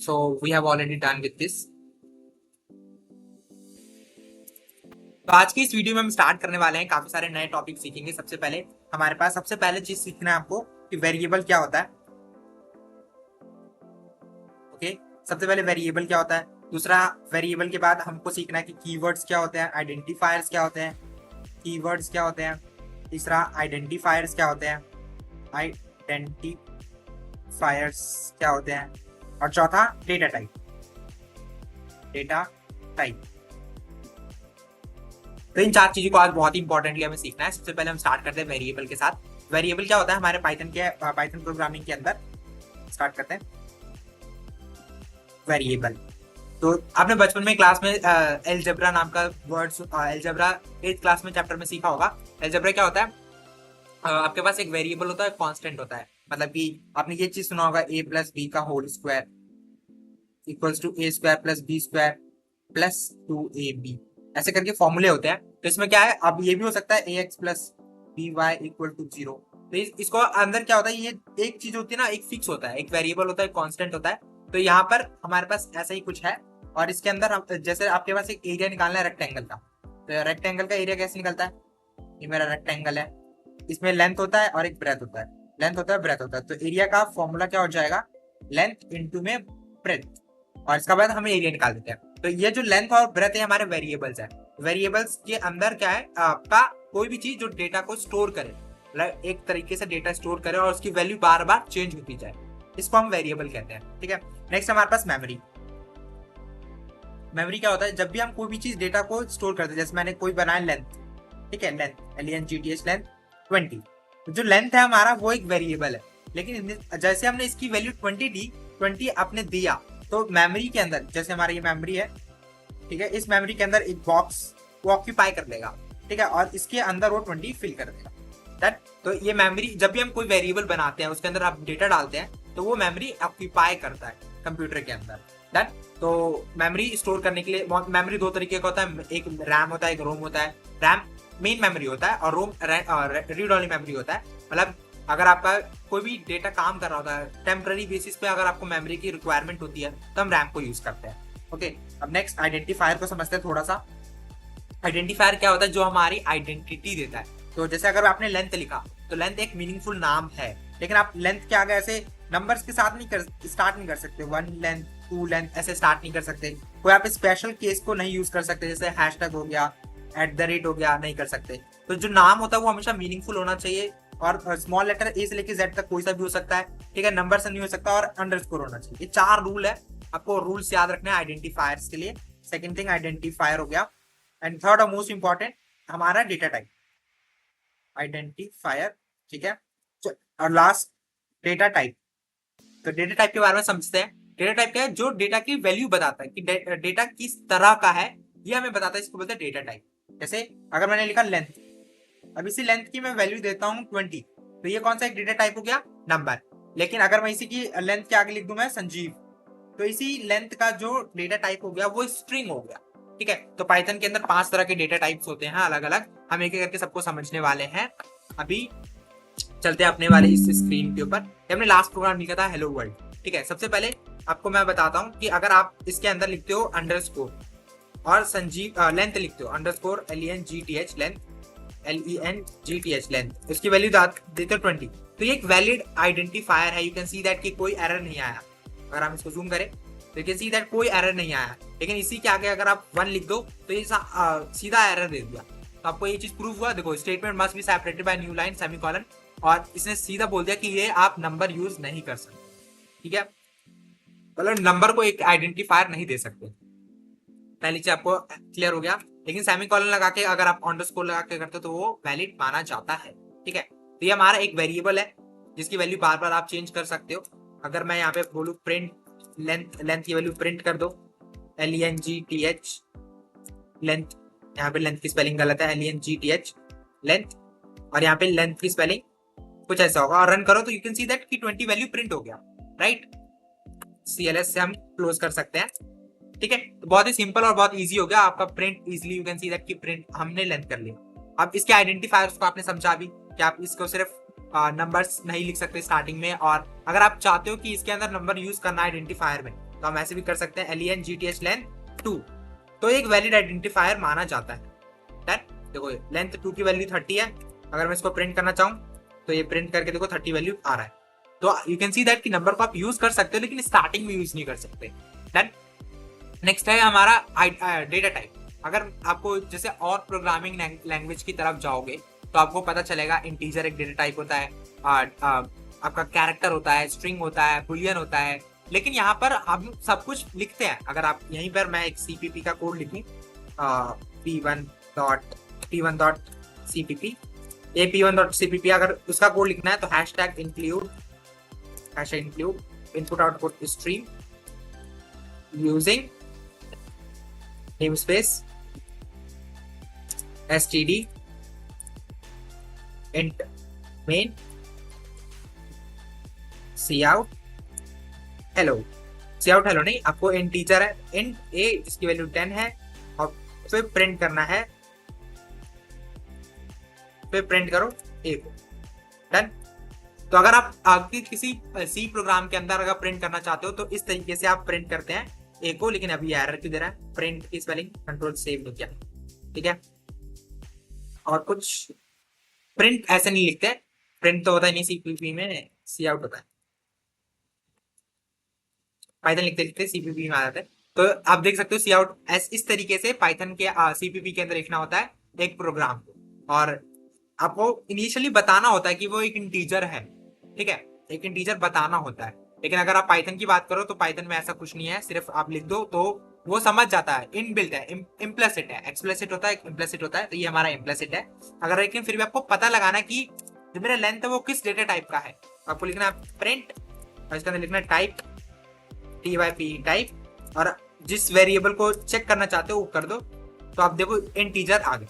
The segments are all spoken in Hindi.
So we have already done with this. तो आज की इस वीडियो में हम स्टार्ट करने वाले हैं, काफी सारे नए टॉपिक सीखेंगे। सबसे पहले हमारे पास सबसे पहले चीज सीखना है आपको कि वेरिएबल क्या होता है। ओके, सबसे पहले वेरिएबल क्या होता है। दूसरा, वेरिएबल के बाद हमको सीखना है कि कीवर्ड्स क्या होते हैं, आइडेंटिफायर्स क्या होते हैं, कीवर्ड्स क्या होते हैं। तीसरा, आइडेंटिफायर्स क्या होते हैं, आइडेंटिफायर्स क्या होते हैं। और चौथा, डेटा टाइप, डेटा टाइप। तो इन चार चीजों को आज बहुत ही इंपॉर्टेंटली हमें सीखना है। सबसे पहले हम स्टार्ट करते हैं वेरिएबल के साथ। वेरिएबल क्या होता है हमारे पाइथन प्रोग्रामिंग के अंदर। स्टार्ट करते हैं वेरिएबल। तो आपने बचपन में क्लास में एलजेब्रा नाम का वर्ड, एलजेब्रा 8th क्लास में चैप्टर में सीखा होगा। एलजेब्रा क्या होता है, आपके पास एक वेरिएबल होता है, कांस्टेंट होता है। मतलब कि आपने ये चीज सुना होगा, a प्लस बी का whole square equals to a square plus B square plus 2ab, ऐसे करके फॉर्मूले होते हैं। तो इसमें क्या है, अब ये भी हो सकता है ax plus B Y equal to 0। तो इसको अंदर क्या होता है, ये एक चीज होती है ना, एक फिक्स होता है, एक वेरिएबल होता है, कांस्टेंट होता है। तो यहाँ पर हमारे पास ऐसा ही कुछ है। और इसके अंदर जैसे आपके पास एक एरिया निकालना है रेक्टेंगल का, तो रेक्टेंगल का एरिया कैसे निकलता है, ये मेरा रेक्टेंगल है, इसमें लेंथ होता है और एक ब्रेथ होता है, लेंथ होता है ब्रेथ होता है। तो एरिया का फॉर्मूला क्या हो जाएगा, लेंथ इंटू में ब्रेथ, और इसका बाद हमें एरिया निकाल देते हैं। तो ये जो लेंथ और ब्रेथ है हमारे वेरिएबल्स है। वेरिएबल्स के अंदर क्या है, आपका कोई भी चीज जो डेटा को स्टोर करे, एक तरीके से डेटा स्टोर करे और उसकी वैल्यू बार बार चेंज होती जाए, इसको हम वेरिएबल कहते हैं। ठीक है, नेक्स्ट हमारे पास मेमोरी। मेमोरी क्या होता है, जब भी हम कोई भी चीज डेटा को स्टोर करते हैं, जैसे मैंने कोई बनाया लेंथ, ठीक है, लेंथ LENGTH लेंथ 20, तो जो लेंथ है हमारा वो एक वेरिएबल है। लेकिन जैसे हमने इसकी वैल्यू 20 दी, 20 आपने दिया, तो मेमोरी के अंदर, जैसे हमारा ये मेमोरी है, ठीक है, इस मेमोरी के अंदर एक बॉक्स वो ऑक्यूपाई कर लेगा, ठीक है, और इसके अंदर वो 20 फिल कर देगा। दैट, तो ये मेमोरी, जब भी हम कोई वेरिएबल बनाते हैं उसके अंदर आप डेटा डालते हैं, तो वो मेमोरी ऑक्यूपाई करता है कंप्यूटर के अंदर। दैट, तो मेमोरी स्टोर करने के लिए मेमोरी दो तरीके का होता है, एक रैम होता है, एक रोम होता है। रैम मेन मेमोरी होता है और रोम रीड ओनली मेमोरी होता है। मतलब अगर आपका कोई भी डेटा काम कर रहा होता है टेम्पररी बेसिस पे, अगर आपको मेमोरी की रिक्वायरमेंट होती है तो हम रैम को यूज करते हैं। ओके, अब नेक्स्ट आइडेंटिफायर को समझते हैं थोड़ा सा। आइडेंटिफायर क्या होता है, जो हमारी आइडेंटिटी देता है। तो जैसे अगर आपने लेंथ लिखा, तो लेंथ एक मीनिंगफुल नाम है, लेकिन आप लेंथ के आगे ऐसे नंबर्स के साथ स्टार्ट नहीं कर सकते, 1 लेंथ 2 लेंथ ऐसे स्टार्ट नहीं कर सकते। कोई आप स्पेशल केस को नहीं यूज कर सकते, जैसे हैशटैग हो गया, @ हो गया, नहीं कर सकते। तो जो नाम होता है वो हमेशा मीनिंगफुल होना चाहिए, और स्मॉल लेटर ए से लेकर जेड तक कोई सा भी हो सकता है, ठीक है, नंबर से नहीं हो सकता, और अंडरस्कोर होना चाहिए। ये 4 रूल है, आपको रूल्स याद रखने हैं आइडेंटिफायर्स के लिए। सेकंड थिंग आइडेंटिफायर हो गया। एंड थर्ड और मोस्ट इंपॉर्टेंट हमारा डेटा टाइप, आइडेंटिफायर, ठीक है। और लास्ट डेटा टाइप। तो डेटा टाइप के बारे में समझते हैं। डेटा टाइप क्या है, जो डेटा की वैल्यू बताता है कि डेटा किस तरह का है, ये हमें बताता है, इसको बोलते हैं डेटा टाइप। जैसे अगर मैंने लिखा लेंथ, अब इसी लेंथ की मैं वैल्यू देता हूँ 20, तो ये कौन सा एक डेटा टाइप हो गया, नंबर। लेकिन अगर मैं इसी की लेंथ के आगे लिख दूं मैं संजीव, तो इसी लेंथ का जो डेटा टाइप हो गया वो स्ट्रिंग हो गया। ठीक है, तो पाइथन के अंदर 5 तरह के डेटा टाइप्स होते हैं अलग अलग, हम एक एक करके सबको समझने वाले हैं। अभी चलते हैं अपने वाले इस स्क्रीन के ऊपर। हमने लास्ट प्रोग्राम लिखा था हेलो वर्ल्ड, ठीक है। सबसे पहले आपको मैं बताता हूँ कि अगर आप इसके अंदर लिखते हो अंडरस्कोर और संजीव लेंथ लिखते हो underscore LENGTH length, LENGTH length, इसकी वैल्यू देते हो 20, तो ये एक वैलिड आइडेंटिफायर है। यू कैन सी दैट कि कोई एरर नहीं आया। अगर हम इसको जूम करें तो यू कैन सी दैट कोई एरर नहीं आया। लेकिन इसी के आगे अगर आप 1 लिख दो तो ये सीधा एरर दे दिया। तो आपको ये चीज प्रूव हुआ, देखो statement must be separated by new line semicolon, और इसने सीधा बोल दिया कि ये आप नंबर यूज नहीं कर सकते। ठीक है, मतलब नंबर को एक आइडेंटिफायर नहीं दे सकते। पहली चीज आपको क्लियर हो गया। लेकिन सेमीकोलन लगा के अगर आप अंडरस्कोर लगा के करते हो तो वो वैलिड माना जाता है। ठीक है, तो ये हमारा एक वेरिएबल है जिसकी वैल्यू बार बार आप चेंज कर सकते हो। अगर मैं यहाँ पे बोलूँ प्रिंट लेंथ की वैल्यू प्रिंट कर दो, LENGTH लेंथ, यहाँ पे लेंथ की स्पेलिंग गलत है, LENGTH लेंथ, और यहाँ पे लेंथ की स्पेलिंग कुछ ऐसा होगा, और रन करो तो यू कैन सी दैट कि 20 वैल्यू प्रिंट हो गया। राइट, CLS से हम क्लोज कर सकते हैं। ठीक है, तो बहुत ही सिंपल और बहुत इजी हो गया आपका print easily. You can see that कि प्रिंट हमने लेंथ कर लिया। अब इसके आइडेंटिफायर्स को आपने समझा भी कि आप इसको सिर्फ नंबर्स नहीं लिख सकते स्टार्टिंग में, और अगर आप चाहते हो कि इसके अंदर नंबर यूज करना है आइडेंटिफायर में, तो तो हम ऐसे भी कर सकते हैं LENGTH लेंथ 2, तो एक वैलिड आइडेंटिफायर माना जाता है। देखो लेंथ 2 की वैल्यू 30 है, अगर मैं इसको प्रिंट करना चाहूँ तो ये प्रिंट करके देखो 30 वैल्यू आ रहा है। तो यू कैन सी दैट कि नंबर को आप यूज कर सकते हो लेकिन स्टार्टिंग में यूज नहीं कर सकते। डन। नेक्स्ट है हमारा डेटा टाइप। अगर आपको जैसे और प्रोग्रामिंग लैंग्वेज की तरफ जाओगे तो आपको पता चलेगा इंटीजर एक डेटा टाइप होता है, आपका कैरेक्टर होता है, स्ट्रिंग होता है, बुलियन होता है। लेकिन यहाँ पर हम सब कुछ लिखते हैं। अगर आप यहीं पर मैं एक CPP का कोड लिखूं, p1.cpp, ये p1.cpp अगर उसका कोड लिखना है तो #include input output stream using namespace std int main cout hello नहीं, आपको इंटीजर है int a जिसकी वैल्यू 10 है और फिर प्रिंट करना है, फिर प्रिंट करो a को। डन। तो अगर आप आपकी किसी C प्रोग्राम के अंदर अगर प्रिंट करना चाहते हो तो इस तरीके से आप प्रिंट करते हैं a को, लेकिन अभी एरर क्यों दे रहा है, प्रिंट की स्पेलिंग कंट्रोल सेव नहीं किया, ठीक है। और कुछ प्रिंट ऐसे नहीं लिखते, प्रिंट तो होता है नहीं CPP में, सी आउट होता है। पाइथन लिखते लिखते CPP में आ जाता है। तो आप देख सकते हो सी आउट इस तरीके से पाइथन के CPP के अंदर लिखना होता है एक प्रोग्राम को, और आपको इनिशियली बताना होता है कि वो एक इंटीजर है, ठीक है, एक इंटीजर बताना होता है। लेकिन अगर आप पाइथन की बात करो तो पाइथन में ऐसा कुछ नहीं है, सिर्फ आप लिख दो तो वो समझ जाता है, इनबिल्ट है, इम्प्लिसिट है, एक्सप्लिसिट होता है, इम्प्लिसिट होता है, तो ये हमारा इम्प्लिसिट है। अगर लेकिन फिर भी आपको पता लगाना कि जो मेरा लेंथ है वो किस डेटा टाइप का है, आपको लिखना है प्रिंट और इसके अंदर लिखना है टाइप, TYP टाइप, और जिस वेरिएबल को चेक करना चाहते हो वो कर दो, तो आप देखो इंटीजर आ गए।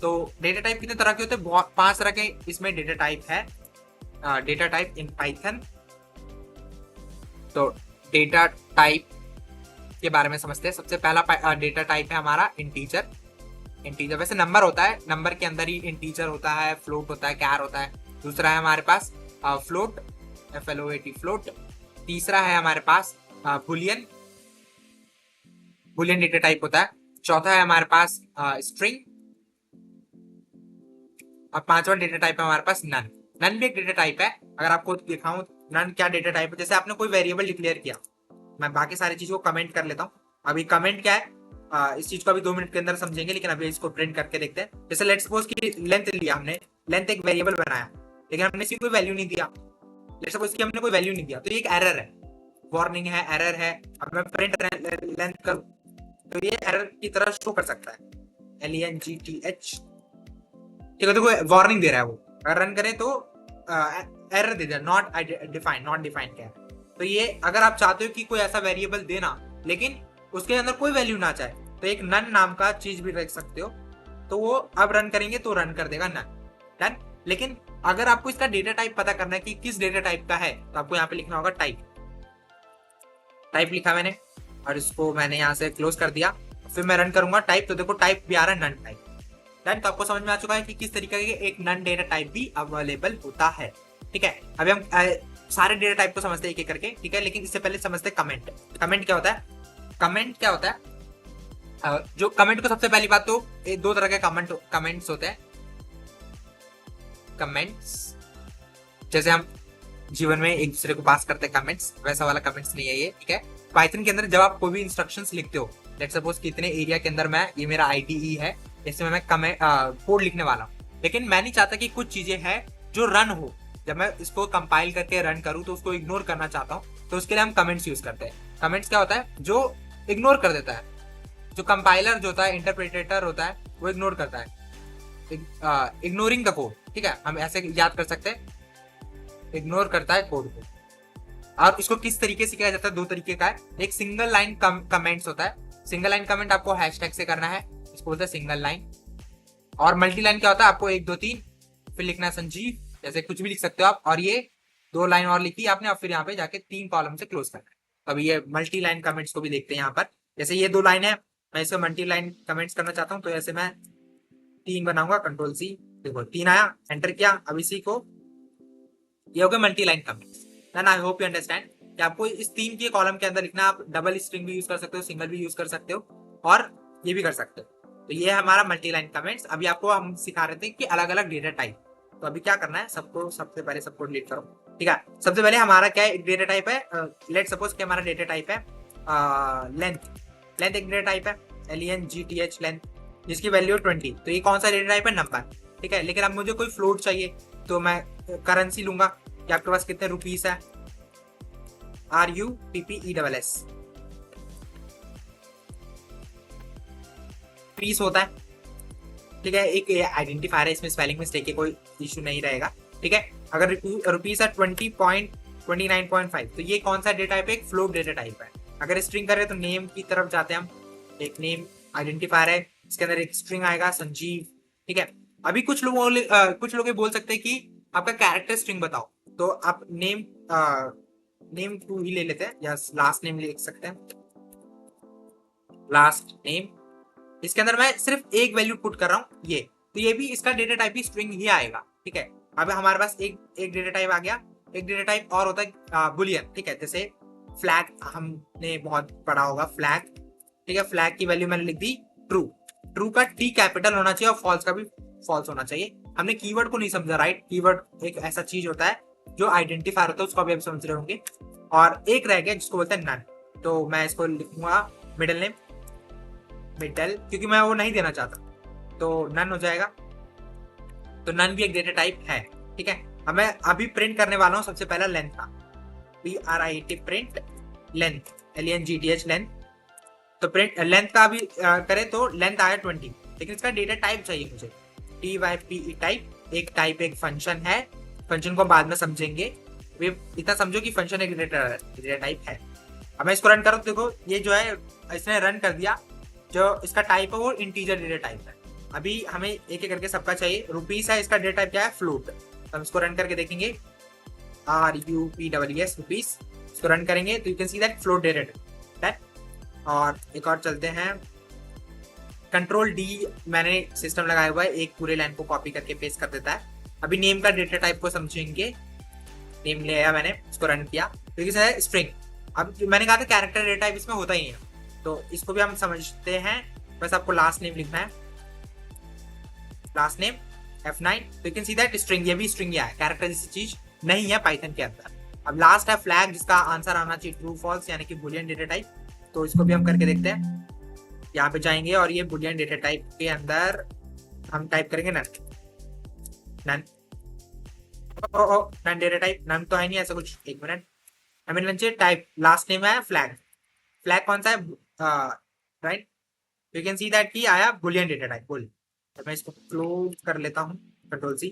तो डेटा टाइप कितने तरह के होते हैं, 5 तरह के इसमें डेटा टाइप है, डेटा टाइप इन पाइथन। तो डेटा टाइप के बारे में समझते हैं। सबसे पहला डेटा टाइप है हमारा इंटीजर। इंटीजर वैसे नंबर होता है, नंबर के अंदर ही इंटीजर होता है, फ्लोट होता है, कैर होता है। दूसरा है हमारे पास फ्लोट, FLOAT फ्लोट। तीसरा है हमारे पास बुलियन, बुलियन डेटा टाइप होता है। चौथा है हमारे पास स्ट्रिंग, और पांचवा डेटा टाइप है हमारे पास नन। नन भी एक डेटा टाइप है। अगर आपको दिखाऊं नन क्या डेटा टाइप है, जैसे आपने कोई वेरिएबल डिक्लेयर किया, मैं बाकी सारी चीजों को कमेंट कर लेता हूँ। अभी कमेंट क्या है, इस चीज को अभी 2 मिनट के अंदर समझेंगे, लेकिन अभी इसको प्रिंट करके देखते हैं। जैसे लेट्स सपोज की लेंथ लिया हमने, लेंथ एक वेरिएबल बनाया, लेकिन हमने इसकी कोई वैल्यू नहीं दिया, लेट्स सपोज की हमने कोई वैल्यू नहीं दिया, तो ये एक एरर है, वार्निंग है, एरर है। अब मैं प्रिंट लेंथ करूं तो ये एरर की तरह शो कर सकता है, LENGTH, ठीक है। देखो वार्निंग दे रहा है वो, अगर रन करें तो एरर दे दिया, नॉट डिफाइन क्या है। तो ये अगर आप चाहते हो कि कोई ऐसा वेरिएबल देना लेकिन उसके अंदर कोई वैल्यू ना चाहे, तो एक नन नाम का चीज भी रख सकते हो, तो वो अब रन करेंगे तो रन कर देगा नन। डन। लेकिन अगर आपको इसका डेटा टाइप पता करना है कि किस डेटा टाइप का है, तो आपको यहाँ पे लिखना होगा टाइप। टाइप लिखा मैंने और इसको मैंने यहाँ से क्लोज कर दिया, फिर मैं रन करूंगा टाइप, तो देखो टाइप भी आ रहा है नन टाइप। डन। तो आपको समझ में आ चुका है कि किस तरीके के एक नन डेटा टाइप भी अवेलेबल होता है, ठीक है। अभी हम सारे डेटा टाइप को समझते हैं एक एक करके, ठीक है, लेकिन इससे पहले समझते हैं कमेंट। कमेंट क्या होता है, कमेंट क्या होता है, जो कमेंट को सबसे पहली बात तो 2 तरह के कमेंट्स होते हैं। कमेंट्स जैसे हम जीवन में एक दूसरे को पास करते हैं कमेंट्स, वैसा वाला कमेंट्स नहीं है ये, ठीक है। पाइथन के अंदर जब आप कोई भी इंस्ट्रक्शंस लिखते हो, लेट्स सपोज कितने एरिया के अंदर मैं, ये मेरा IDE है, इसमें मैं कोड लिखने वाला हूँ, लेकिन मैं नहीं चाहता कि कुछ चीजें हैं जो रन हो, जब मैं इसको कंपाइल करके रन करूँ तो उसको इग्नोर करना चाहता हूँ, तो उसके लिए हम कमेंट्स यूज करते हैं। कमेंट्स क्या होता है, जो इग्नोर कर देता है, जो कंपाइलर जो होता है, इंटरप्रेटर होता है, वो इग्नोर करता है, इग्नोरिंग द कोड, ठीक है, हम ऐसे याद कर सकते हैं, इग्नोर करता है कोड को। और इसको किस तरीके से किया जाता है, 2 तरीके का है। एक सिंगल लाइन कमेंट्स होता है, सिंगल लाइन कमेंट आपको हैशटैग से करना है, इसको बोलते हैं सिंगल लाइन। और मल्टी लाइन क्या होता है, आपको 1 2 3 फिर लिखना है संजीव, जैसे कुछ भी लिख सकते हो आप, और ये 2 लाइन और लिखी आपने, और फिर यहाँ पे जाके 3 कॉलम से क्लोज करना है। तो अभी ये मल्टी लाइन कमेंट्स को भी देखते हैं यहाँ पर। जैसे ये 2 लाइन है, मैं इसको मल्टी लाइन कमेंट्स करना चाहता हूँ, तो ऐसे मैं 3 बनाऊंगा, कंट्रोल C, देखो 3 आया, एंटर किया। अब इसी को, ये हो गया multi line comments. Then I hope you understand. कि आपको इस 3 के कॉलम के अंदर लिखना। आप डबल स्ट्रिंग भी यूज कर सकते हो, सिंगल भी यूज कर सकते हो, और ये भी कर सकते हो। तो ये है हमारा मल्टी लाइन कमेंट्स। अभी आपको हम सिखा रहे थे कि अलग अलग डेटा टाइप। तो अभी क्या करना है, सबसे पहले सबको डिलीट करो। ठीक है, सबसे पहले हमारा क्या है, डेटा टाइप है, लेट सपोज कि हमारा डेटा टाइप है लेंथ। लेंथ एक डेटा टाइप है, LENGTH लेंथ, जिसकी वैल्यू 20। तो ये कौन सा डेटा टाइप है, नंबर। ठीक है, लेकिन अब मुझे कोई फ्लोट चाहिए तो मैं करेंसी लूंगा कि आपके पास कितने रुपीस है, RUPPESS पीस होता है। ठीक है, एक आइडेंटिफायर है, इसमें स्पेलिंग मिस्टेक है, कोई इशू नहीं रहेगा। ठीक है, अगर रुपीस है 20.29.5, तो ये कौन सा डेटा टाइप है, एक फ्लोट डेटा टाइप है। अगर स्ट्रिंग करें तो नेम की तरफ जाते हैं हम, एक नेम आइडेंटिफायर है, इसके अंदर एक स्ट्रिंग आएगा संजीव। ठीक है, अभी कुछ लोग ये बोल सकते हैं कि आपका कैरेक्टर स्ट्रिंग बताओ, तो आप नेम टू ही ले लेते हैं, या लास्ट नेम लिख सकते हैं, लास्ट नेम। इसके अंदर मैं सिर्फ एक वैल्यू पुट कर रहा हूँ ये, तो ये भी इसका डेटा टाइप ही स्ट्रिंग ही आएगा। ठीक है, अब हमारे पास एक डेटा टाइप आ गया। एक डेटा टाइप और होता है बुलियन। ठीक है, जैसे फ्लैग हमने बहुत पढ़ा होगा, फ्लैग। ठीक है, फ्लैग की वैल्यू मैंने लिख दी ट्रू। ट्रू का T कैपिटल होना चाहिए और फॉल्स का भी फॉल्स होना चाहिए। हमने कीवर्ड को नहीं समझा, राइट। कीवर्ड एक ऐसा चीज होता है जो आइडेंटिफायर होता है, उसको अभी आप समझ रहे होंगे। और एक रह गया जिसको बोलते हैं नन, तो मैं इसको लिखूंगा मिडिल नेम, मिडल, क्योंकि मैं वो नहीं देना चाहता, तो नन हो जाएगा। तो नन भी एक डेटा टाइप है। ठीक है, अब मैं अभी प्रिंट करने वाला हूँ सबसे पहला लेंथ का, PRINT print length, LENGTH length. तो प्रिंट लेंथ का अभी करें तो लेंथ आया 20, लेकिन इसका डेटा टाइप चाहिए मुझे, TYPE टाइप। एक टाइप एक फंक्शन है, फंक्शन को बाद में समझेंगे, वे इतना समझो कि फंक्शन एक डेटा टाइप है। अब मैं इसको रन करूँ, देखो ये जो है इसने रन कर दिया, जो इसका टाइप है वो इंटीजर डेटा टाइप है। अभी हमें एक एक करके सबका चाहिए। रुपीस है, इसका डेटा टाइप क्या है, फ्लोट। तो हम इसको रन करके देखेंगे, RUPESS रुपीस। इसको रन करेंगे तो you can see that float data type. और एक और चलते हैं, कंट्रोल D मैंने सिस्टम लगाया हुआ है, एक पूरे लाइन को कॉपी करके पेस्ट कर देता है। अभी नेम का डेटा टाइप को समझेंगे। नेम ले आया मैंने, इसको रन किया, तो है स्ट्रिंग। अब मैंने कहा था कैरेक्टर डेटा टाइप इसमें होता ही है, तो इसको भी हम समझते हैं। बस आपको लास्ट नेम लिखना है, लास्ट नेम F9। तो you can see that string, ये भी स्ट्रिंग है, कैरेक्टर जैसी चीज नहीं है पाइथन के अंदर। अब लास्ट है फ्लैग, जिसका आंसर आना चाहिए ट्रू फॉल्स, यानी कि बुलियन डेटा टाइप। तो इसको भी हम करके देखते हैं। यहाँ पे जाएंगे और ये बुलियन डेटा टाइप के अंदर हम टाइप करेंगे none. None none data type, none तो है नहीं ऐसा कुछ, एक मिनट। हमें नीचे टाइप लास्ट नेम है फ्लैग। फ्लैग कौन सा है, right. You can see that की आया बुलियन डेटा टाइप, बुल। तो मैं इसको क्लोज कर लेता हूँ, कंट्रोल C।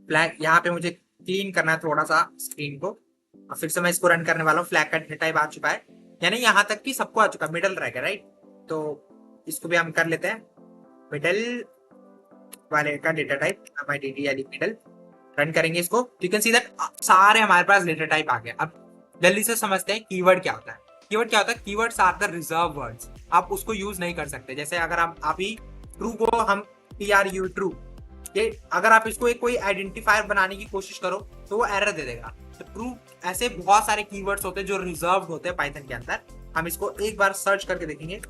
फ्लैग यहाँ पे मुझे क्लीन करना है थोड़ा सा स्क्रीन को, और फिर से मैं इसको रन करने वाला हूँ। फ्लैग का डेटा टाइप आ चुका है, यानी यहाँ तक कि सबको आ चुका, मिडल रह गया, राइट। तो इसको भी हम कर लेते हैं, मिडल वाले का डेटा टाइप मिडल। रन करेंगे इसको, यू कैन सी दैट सारे हमारे पास डेटा टाइप आ गए। अब जल्दी से समझते हैं कीवर्ड क्या होता है। कीवर्ड क्या होता है, keywords are the reserve words. आप उसको यूज नहीं कर सकते। जैसे अगर हम अभी ट्रू को हम TRU ट्रू, ये अगर आप इसको एक कोई आइडेंटिफायर बनाने की कोशिश करो तो वो एरर दे देगा। तो ट्रू, ऐसे बहुत सारे कीवर्ड्स होते हैं जो रिजर्व होते हैं पाइथन के अंदर। हम इसको एक बार सर्च करके देखेंगे,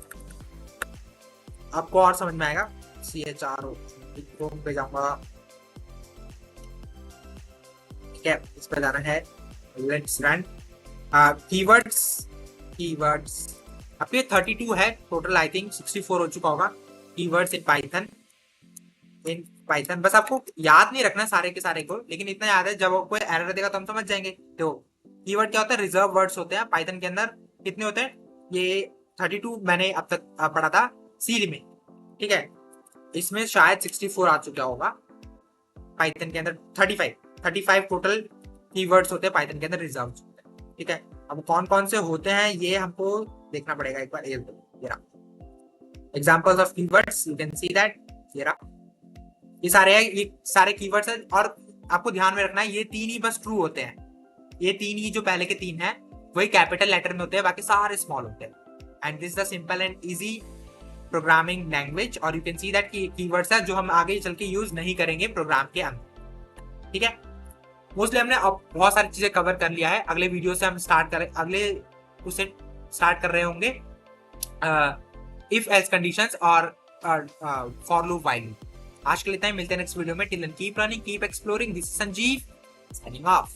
आपको और समझ में आएगा। CHRO पे जाऊंगा, ठीक है, इस पर जाना है, लेट्स रन कीवर्ड्स। अब ये 32 है टोटल, आई थिंक 64 हो चुका होगा कीवर्ड्स इन पाइथन। बस आपको याद नहीं रखना सारे के सारे को, लेकिन इतना याद है जब कोई एरर देगा तो हम समझ जाएंगे। तो कीवर्ड क्या होता है, रिजर्व वर्ड्स होते हैं पाइथन के अंदर। कितने होते हैं, ये 32 मैंने अब तक पढ़ा था सी में। ठीक है, इसमें शायद 64 आ चुका होगा पाइथन के अंदर। 35 टोटल कीवर्ड्स होते हैं पाइथन के अंदर, रिजर्व। ठीक है, अब कौन कौन से होते हैं ये हमको देखना पड़ेगा एक बार। Examples of keywords, you can see that, ये सारे कीवर्ड्स हैं। और आपको ध्यान में रखना है ये 3 ही बस ट्रू होते हैं। ये 3 ही, जो पहले के 3 हैं वही कैपिटल लेटर में होते हैं, बाकी सारे स्मॉल होते हैं। And this the simple and easy programming language. और you can see that keywords है जो हम आगे चल के यूज नहीं करेंगे प्रोग्राम के अंदर। ठीक है, मोस्टली हमने अब बहुत सारी चीजें कवर कर लिया है। अगले वीडियो से हम अगले उसे स्टार्ट कर रहे होंगे इफ एल्स कंडीशंस और फॉर लूप व्हाइल लूप। आज के लिए इतना ही, मिलते हैं नेक्स्ट वीडियो में। Till then keep running, keep exploring. This is Sanjeev signing of.